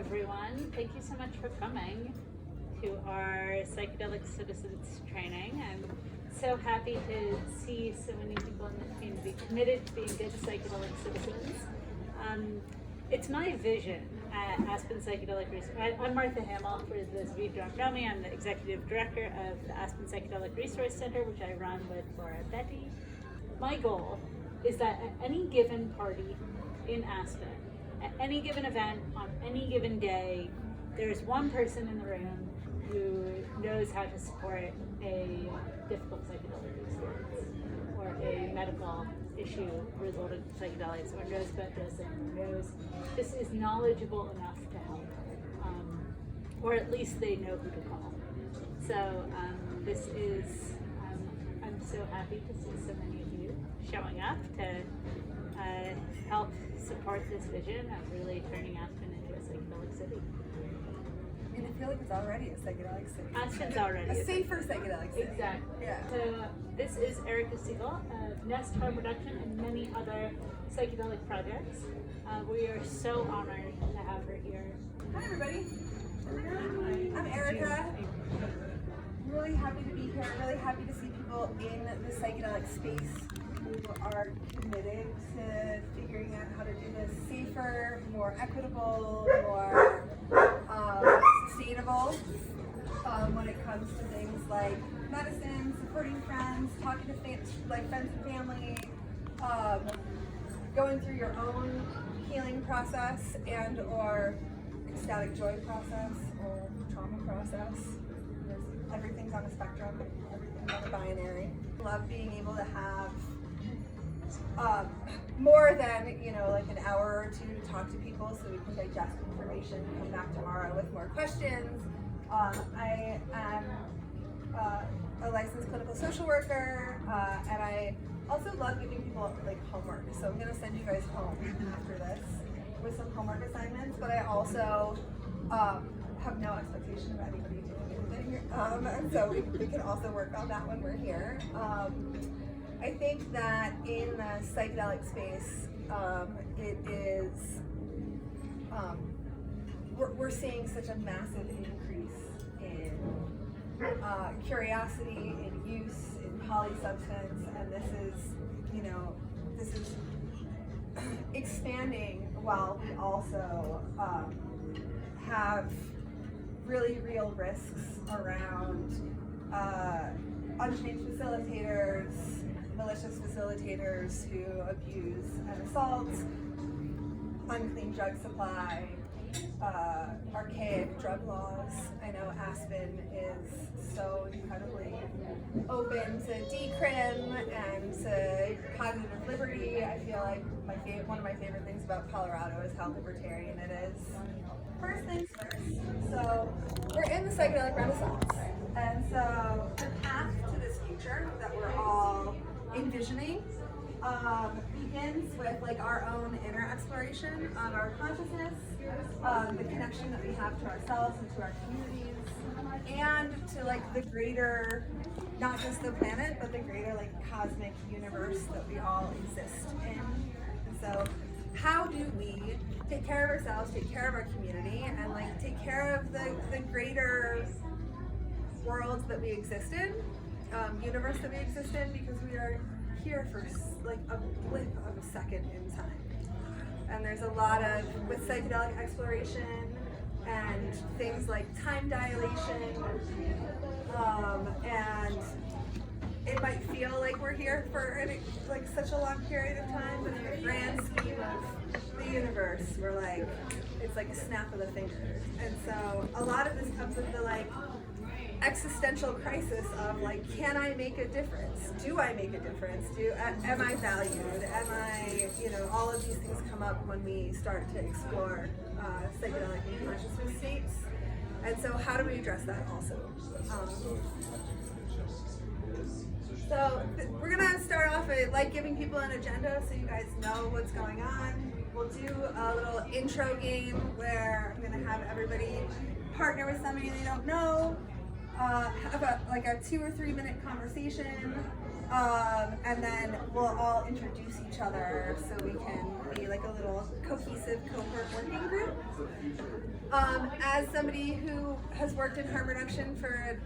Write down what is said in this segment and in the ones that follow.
everyone. Thank you so much for coming to our Psychedelic Citizens training. I'm so happy to see so many people in the community committed to being good psychedelic citizens. It's my vision at Aspen Psychedelic Resource Center. I'm Martha Hamill, for those of you who don't know me. I'm the Executive Director of the Aspen Psychedelic Resource Center, which I run with Laura Betty. My goal is that at any given party in Aspen, at any given event, on any given day, there's one person in the room who knows how to support a difficult psychedelic experience or a medical issue resulting from psychedelics, or knows about dosing, or knows this is knowledgeable enough to help, or at least they know who to call. So this is, I'm so happy to see so many of you showing up to help support this vision of really turning Aspen into a psychedelic city. I mean, I feel like it's already a psychedelic city. Aspen's already a safer psychedelic city. Exactly. Yeah. So this is Erica Siegal of Nest Harm Reduction and many other psychedelic projects. We are so honored to have her here. Hi everybody. I'm Erica. I'm really happy to be here. I'm really happy to see people in the psychedelic space who are committed to figuring out how to do this safer, more equitable, more sustainable when it comes to things like medicine, supporting friends, talking to friends and family, going through your own healing process and or ecstatic joy process or trauma process. Everything's on a spectrum, everything's on a binary. Love being able to have more than, like an hour or two to talk to people so we can digest information and come back tomorrow with more questions. I am a licensed clinical social worker, and I also love giving people homework. So I'm going to send you guys home after this with some homework assignments, but I also have no expectation of anybody doing anything. And so we can also work on that when we're here. I think that in the psychedelic space, it is, we're seeing such a massive increase in curiosity, in use, in polysubstance, and this is expanding while we also have really real risks around untrained facilitators, malicious facilitators who abuse and assault, unclean drug supply, archaic drug laws. I know Aspen is so incredibly open to decrim and to cognitive liberty. I feel like one of my favorite things about Colorado is how libertarian it is. First things first, so we're in the psychedelic renaissance, and so the path to this future that we're all envisioning begins with our own inner exploration of our consciousness, the connection that we have to ourselves and to our communities, and to the greater, not just the planet, but the greater cosmic universe that we all exist in. And so how do we take care of ourselves, take care of our community, and take care of the greater worlds that we exist in, universe that we exist in, because we are here for a blip of a second in time. And there's a lot of, with psychedelic exploration and things like time dilation, and it might feel like we're here for such a long period of time, but in the grand scheme of the universe, we're it's like a snap of the fingers. And so a lot of this comes with the existential crisis of can I make a difference? Do I make a difference? Am I valued? Am I, all of these things come up when we start to explore psychedelic and consciousness states. And so how do we address that also? So we're gonna start off with giving people an agenda so you guys know what's going on. We'll do a little intro game where I'm gonna have everybody partner with somebody they don't know, have a 2 or 3 minute conversation, And then we'll all introduce each other so we can be like a little cohesive cohort working group. As somebody who has worked in harm reduction for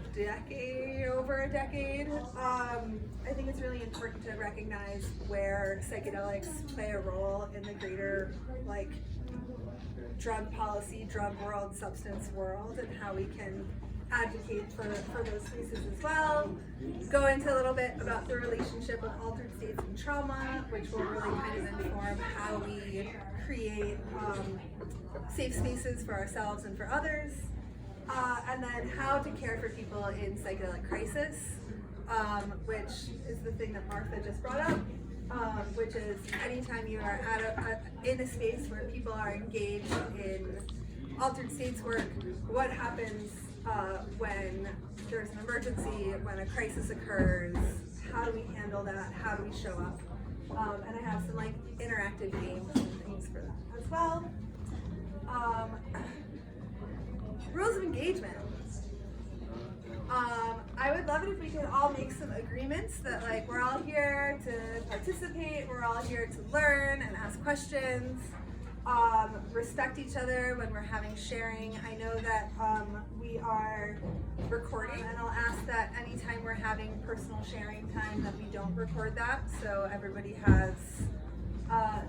over a decade, I think it's really important to recognize where psychedelics play a role in the greater like drug policy, drug world, substance world, and how we can advocate for those spaces as well. Go into a little bit about the relationship of altered states and trauma, which will really kind of inform how we create safe spaces for ourselves and for others. And then how to care for people in psychedelic crisis, which is the thing that Martha just brought up, which is anytime you are in a space where people are engaged in altered states work, what happens when there's an emergency, when a crisis occurs, how do we handle that, how do we show up? And I have some like interactive games and things for that as well. Rules of engagement. I would love it if we could all make some agreements that like we're all here to participate, we're all here to learn and ask questions, respect each other when we're having sharing. I know that we are recording, and I'll ask that anytime we're having personal sharing time that we don't record that, so everybody has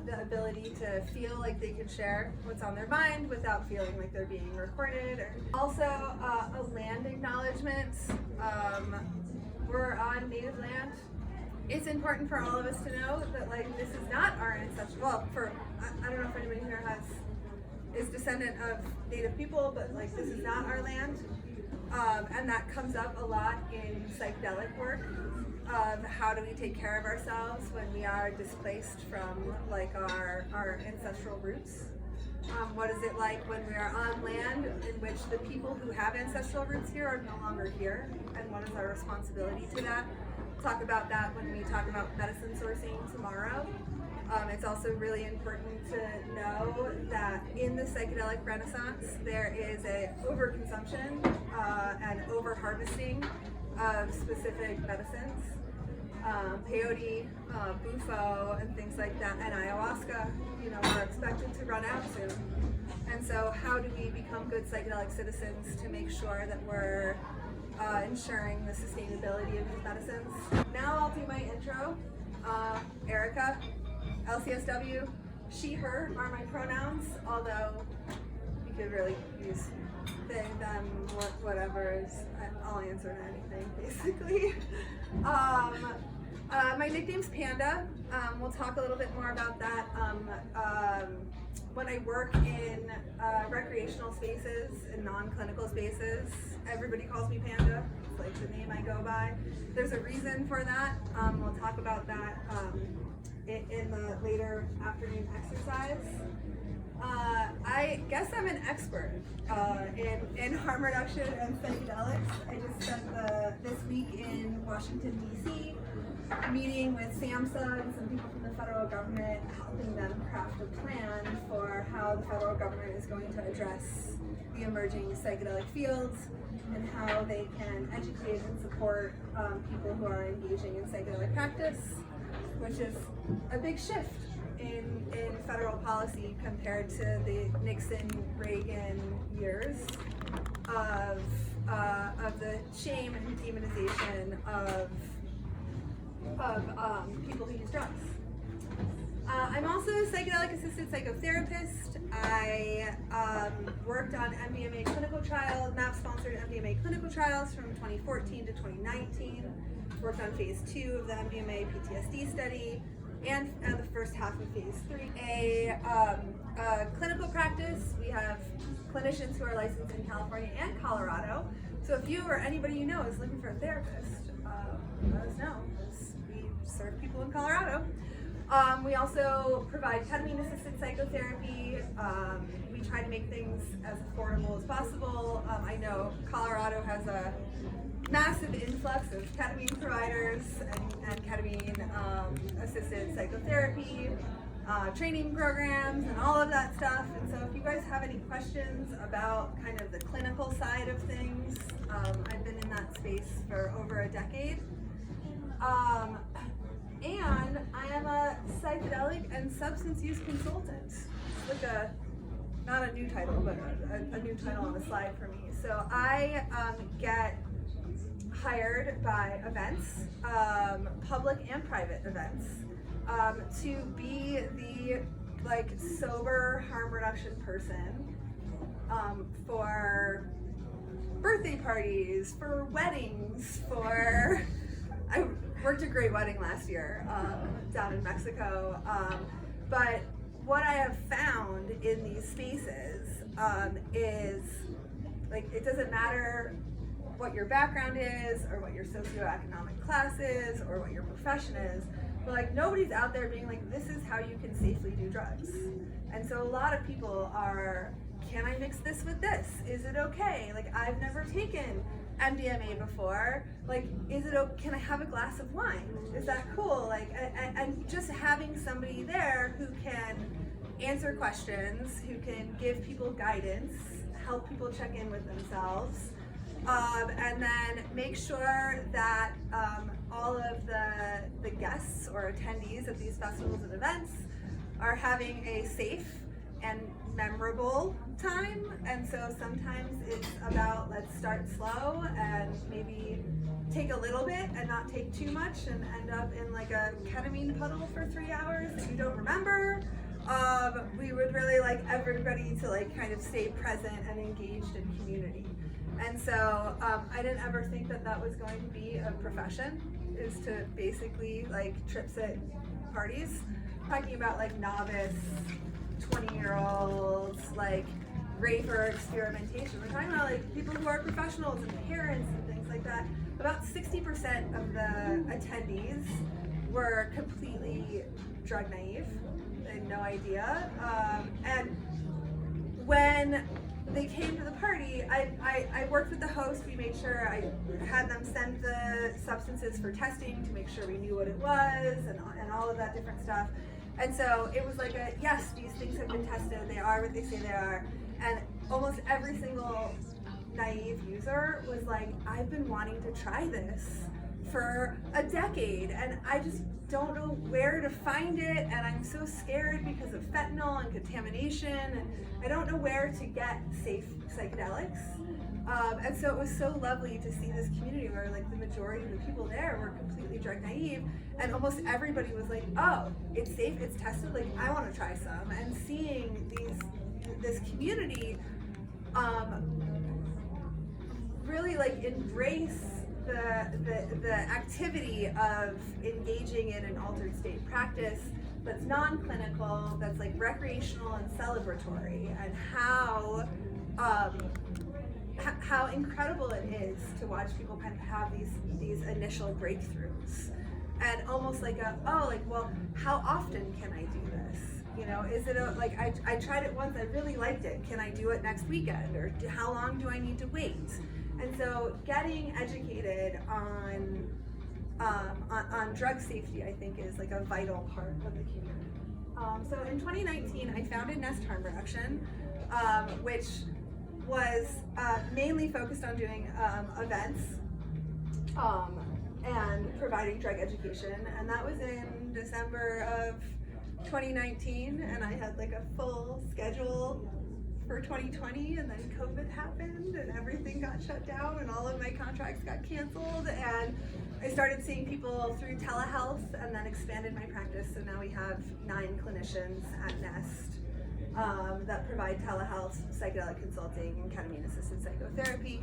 the ability to feel like they can share what's on their mind without feeling like they're being recorded. Also, a land acknowledgement. We're on native land. It's important for all of us to know that like this is not our ancestral. Well, I don't know if anybody here is descendant of native people, but like this is not our land, and that comes up a lot in psychedelic work. How do we take care of ourselves when we are displaced from like our ancestral roots? What is it like when we are on land in which the people who have ancestral roots here are no longer here? And what is our responsibility to that? We'll talk about that when we talk about medicine sourcing tomorrow. It's also really important to know that in the psychedelic renaissance, there is a overconsumption and over-harvesting of specific medicines. Peyote, bufo, and things like that, and ayahuasca, are expected to run out soon. And so how do we become good psychedelic citizens to make sure that we're ensuring the sustainability of these medicines? Now I'll do my intro. Erica, LCSW, she, her are my pronouns, although you could really use they, them, whatever. I'll answer to anything, basically. My nickname's Panda. We'll talk a little bit more about that. When I work in recreational spaces and non-clinical spaces, everybody calls me Panda. It's like the name I go by. There's a reason for that. We'll talk about that in the later afternoon exercise. I guess I'm an expert in harm reduction and psychedelics. I just spent this week in Washington, D.C., meeting with SAMHSA and some people from the federal government, helping them craft a plan for how the federal government is going to address the emerging psychedelic fields and how they can educate and support people who are engaging in psychedelic practice, which is a big shift in federal policy compared to the Nixon-Reagan years of the shame and demonization of people who use drugs. I'm also a psychedelic-assisted psychotherapist. I worked on MDMA clinical trials, MAP-sponsored MDMA clinical trials from 2014 to 2019. Worked on phase 2 of the MDMA PTSD study and the first half of phase 3. A clinical practice, we have clinicians who are licensed in California and Colorado. So if you or anybody you know is looking for a therapist, let us know, because we serve people in Colorado. We also provide ketamine-assisted psychotherapy. We try to make things as affordable as possible. I know Colorado has a massive influx of ketamine providers and ketamine-assisted psychotherapy, training programs, and all of that stuff. And so if you guys have any questions about kind of the clinical side of things, I've been in that space for over a decade. And I am a psychedelic and substance use consultant. It's like not a new title, but a new title on the slide for me. So I get hired by events, public and private events, to be the sober harm reduction person for birthday parties, for weddings, I worked a great wedding last year down in Mexico, but what I have found in these spaces is it doesn't matter what your background is or what your socioeconomic class is or what your profession is, but nobody's out there being this is how you can safely do drugs. And so a lot of people are, can I mix this with this? Is it okay? I've never taken MDMA before. Is it okay? Can I have a glass of wine? Is that cool? And just having somebody there who can answer questions, who can give people guidance, help people check in with themselves, and then make sure that all of the guests or attendees of these festivals and events are having a safe and memorable time. And so sometimes it's about let's start slow and maybe take a little bit and not take too much and end up in a ketamine puddle for 3 hours that you don't remember. We would really like everybody to kind of stay present and engaged in community. And so I didn't ever think that was going to be a profession, is to basically trips at parties, talking about novice 20-year-olds, raver experimentation. We're talking about people who are professionals and parents and things like that. About 60% of the attendees were completely drug naive. They had no idea. And when they came to the party, I worked with the host. We made sure I had them send the substances for testing to make sure we knew what it was and all of that different stuff. And so it was yes, these things have been tested, they are what they say they are. And almost every single naive user was I've been wanting to try this for a decade and I just don't know where to find it, and I'm so scared because of fentanyl and contamination, and I don't know where to get safe psychedelics. And so it was so lovely to see this community where the majority of the people there were completely drug naive, and almost everybody was oh, it's safe, it's tested, I want to try some. And seeing this community really embrace the activity of engaging in an altered state practice that's non-clinical, that's recreational and celebratory, and how incredible it is to watch people kind of have these initial breakthroughs, and almost well, how often can I do this? Is it I tried it once, I really liked it. Can I do it next weekend, or how long do I need to wait? And so getting educated on drug safety, I think, is a vital part of the community. So in 2019, I founded Nest Harm Reduction, which was mainly focused on doing events and providing drug education. And that was in December of 2019, and I had a full schedule for 2020, and then COVID happened and everything got shut down and all of my contracts got canceled, and I started seeing people through telehealth and then expanded my practice. So now we have 9 clinicians at Nest that provide telehealth, psychedelic consulting, and ketamine-assisted psychotherapy,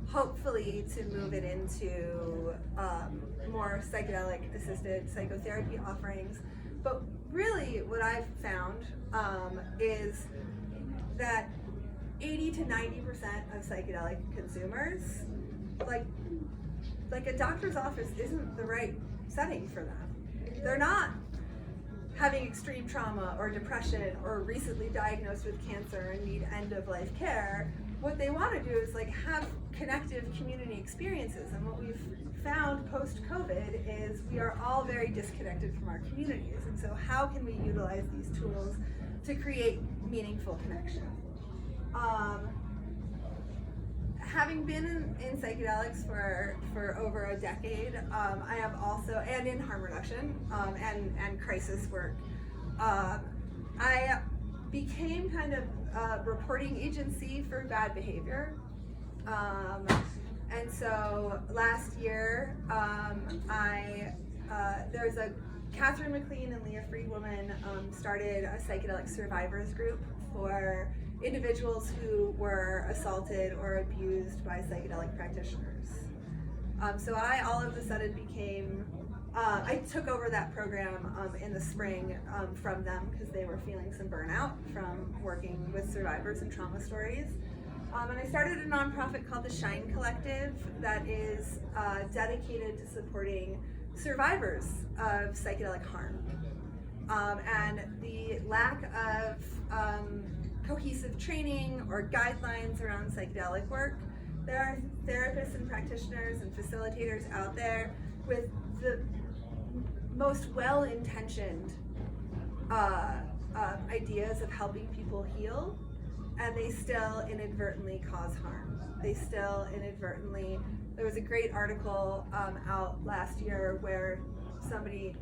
hopefully to move it into more psychedelic-assisted psychotherapy offerings. But really what I've found is that 80 to 90% of psychedelic consumers, like a doctor's office isn't the right setting for them. They're not having extreme trauma or depression or recently diagnosed with cancer and need end-of-life care. What they want to do is have connective community experiences, and what we've found post-COVID is we are all very disconnected from our communities, and so how can we utilize these tools to create meaningful connection? having been in psychedelics for over a decade, I have also, and in harm reduction and crisis work, I became kind of a reporting agency for bad behavior. And so last year, there's a Catherine McLean and Leah Friedwoman started a psychedelic survivors group for individuals who were assaulted or abused by psychedelic practitioners. So I all of a sudden became, I took over that program in the spring from them because they were feeling some burnout from working with survivors and trauma stories. And I started a nonprofit called the Shine Collective that is dedicated to supporting survivors of psychedelic harm. And the lack of cohesive training or guidelines around psychedelic work, there are therapists and practitioners and facilitators out there with the most well-intentioned ideas of helping people heal, and they still inadvertently cause harm. They still inadvertently, there was a great article out last year where somebody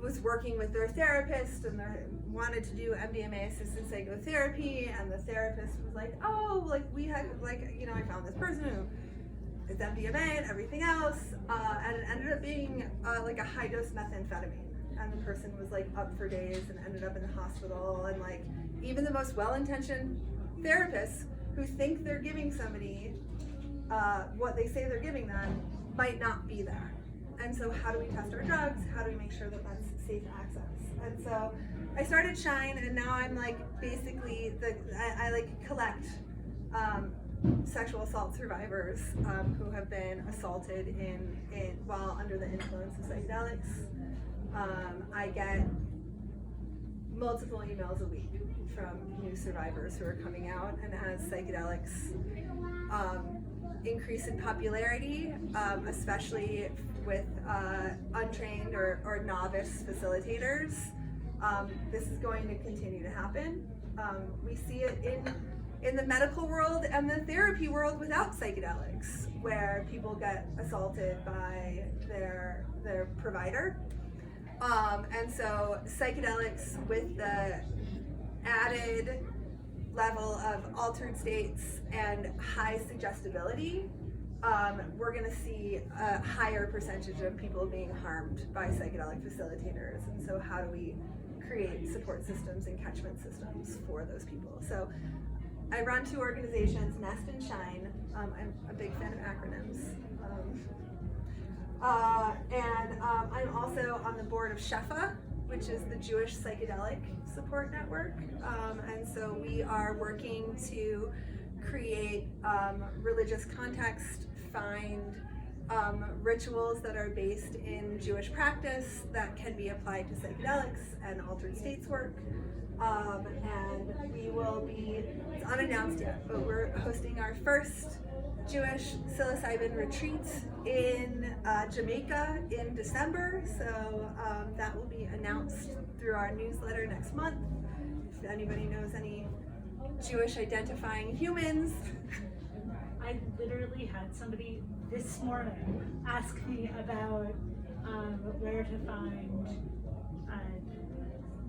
was working with their therapist and they wanted to do MDMA assisted psychotherapy, and the therapist was like, oh, like we had, like, you know, I found this person who is MDMA and everything else, and it ended up being like a high dose methamphetamine, and the person was like up for days and ended up in the hospital. And like even the most well-intentioned therapists who think they're giving somebody what they say they're giving them might not be there. And so how do we test our drugs? How do we make sure that that's safe access? And so I started Shine, and now I'm like basically I like collect sexual assault survivors who have been assaulted in while under the influence of psychedelics. I get multiple emails a week from new survivors who are coming out, and as psychedelics increase in popularity, especially with untrained or novice facilitators, this is going to continue to happen. We see it in the medical world and the therapy world without psychedelics, where people get assaulted by their provider. And so psychedelics with the added level of altered states and high suggestibility, we're going to see a higher percentage of people being harmed by psychedelic facilitators. And so how do we create support systems and catchment systems for those people? So I run two organizations, Nest and Shine. I'm a big fan of acronyms. I'm also on the board of Shefa, which is the Jewish Psychedelic Support Network. And so we are working to create religious context, find rituals that are based in Jewish practice that can be applied to psychedelics and altered states work. And we will be, it's unannounced yet, but we're hosting our first Jewish psilocybin retreat in Jamaica in December. So that will be announced through our newsletter next month. If anybody knows any Jewish identifying humans. I literally had somebody this morning ask me about where to find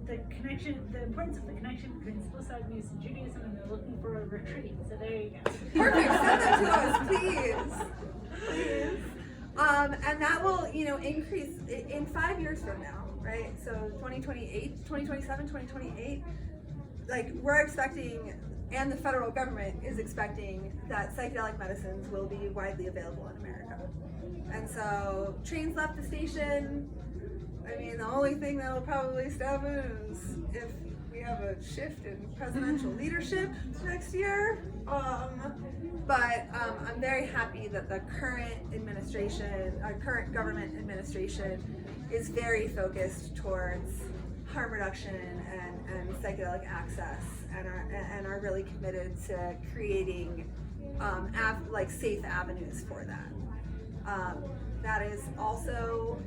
the connection, the importance of the connection between psilocybin use and Judaism, and they're looking for a retreat. So there you go. Perfect. Send them to us, please. Please. And that will, increase in 5 years from now, right? So 2028, 2027, 2028, like we're expecting, and the federal government is expecting, that psychedelic medicines will be widely available in America. And so trains left the station. I mean, the only thing that will probably stop it is if we have a shift in presidential leadership next year. But I'm very happy that the current administration, our current government administration, is very focused towards harm reduction and psychedelic access, and are really committed to creating safe avenues for that. That is also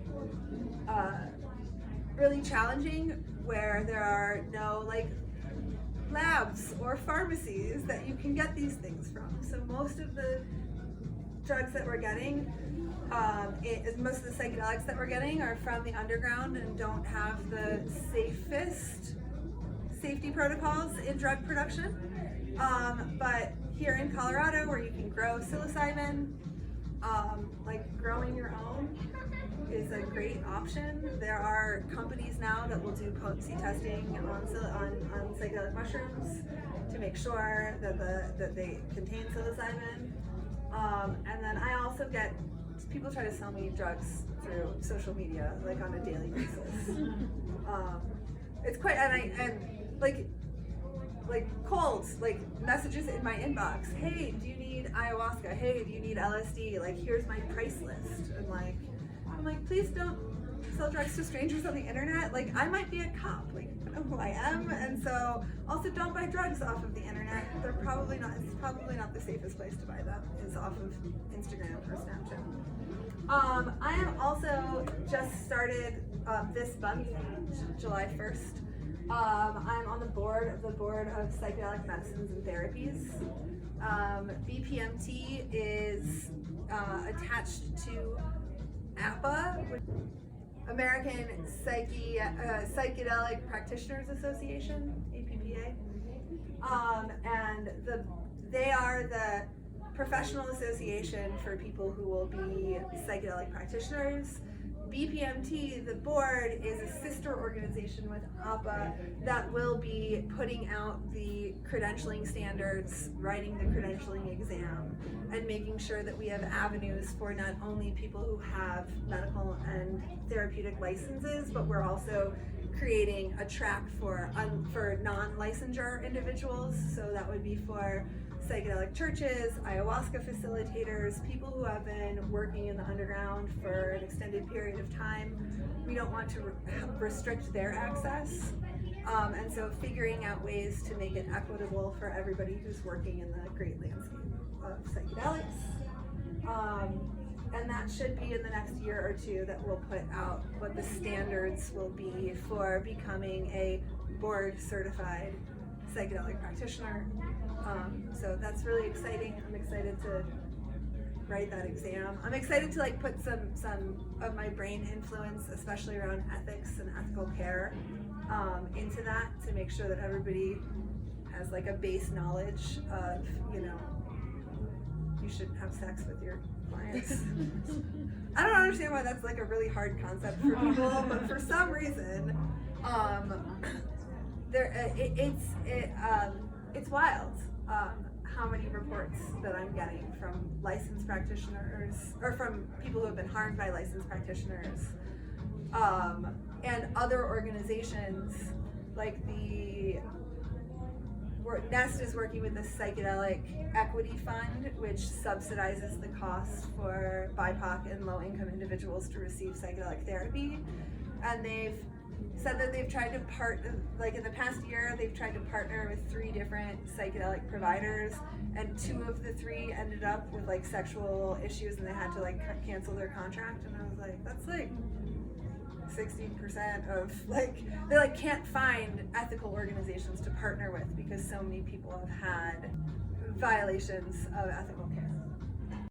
really challenging, where there are no labs or pharmacies that you can get these things from. So most of the drugs that we're getting, most of the psychedelics that we're getting are from the underground and don't have the safest safety protocols in drug production. But here in Colorado, where you can grow psilocybin, like growing your own is a great option. There are companies now that will do potency testing on psychedelic mushrooms to make sure that they contain psilocybin. And then I also get people try to sell me drugs through social media, like on a daily basis. It's quite like cold, like messages in my inbox. Hey, do you need ayahuasca? Hey, do you need LSD? Like, here's my price list. And I'm like, please don't sell drugs to strangers on the internet. Like, I might be a cop. Like, I know who I am. And so, also don't buy drugs off of the internet. It's probably not the safest place to buy them, is off of Instagram or Snapchat. I am also just started this month, July 1st. I'm on the board of Psychedelic Medicines and Therapies. BPMT is attached to APA, American Psychedelic Practitioners Association, APPA, and they are the professional association for people who will be psychedelic practitioners. BPMT, the board, is a sister organization with APA that will be putting out the credentialing standards, writing the credentialing exam, and making sure that we have avenues for not only people who have medical and therapeutic licenses, but we're also creating a track for non-licensure individuals. So that would be for psychedelic churches, ayahuasca facilitators, people who have been working in the underground for an extended period of time. We don't want to restrict their access. And so figuring out ways to make it equitable for everybody who's working in the great landscape of psychedelics. And that should be in the next year or two that we'll put out what the standards will be for becoming a board certified psychedelic practitioner. So that's really exciting. I'm excited to write that exam. I'm excited to put some of my brain influence, especially around ethics and ethical care, into that, to make sure that everybody has a base knowledge of, you shouldn't have sex with your clients. I don't understand why that's a really hard concept for people, but for some reason, it's wild how many reports that I'm getting from licensed practitioners, or from people who have been harmed by licensed practitioners, and other organizations like Nest is working with the Psychedelic Equity Fund, which subsidizes the cost for BIPOC and low-income individuals to receive psychedelic therapy, and they've said that they've tried to in the past year, they've tried to partner with 3 different psychedelic providers, and 2 of the 3 ended up with sexual issues, and they had to cancel their contract. And I was like, that's 60% of they can't find ethical organizations to partner with because so many people have had violations of ethical care.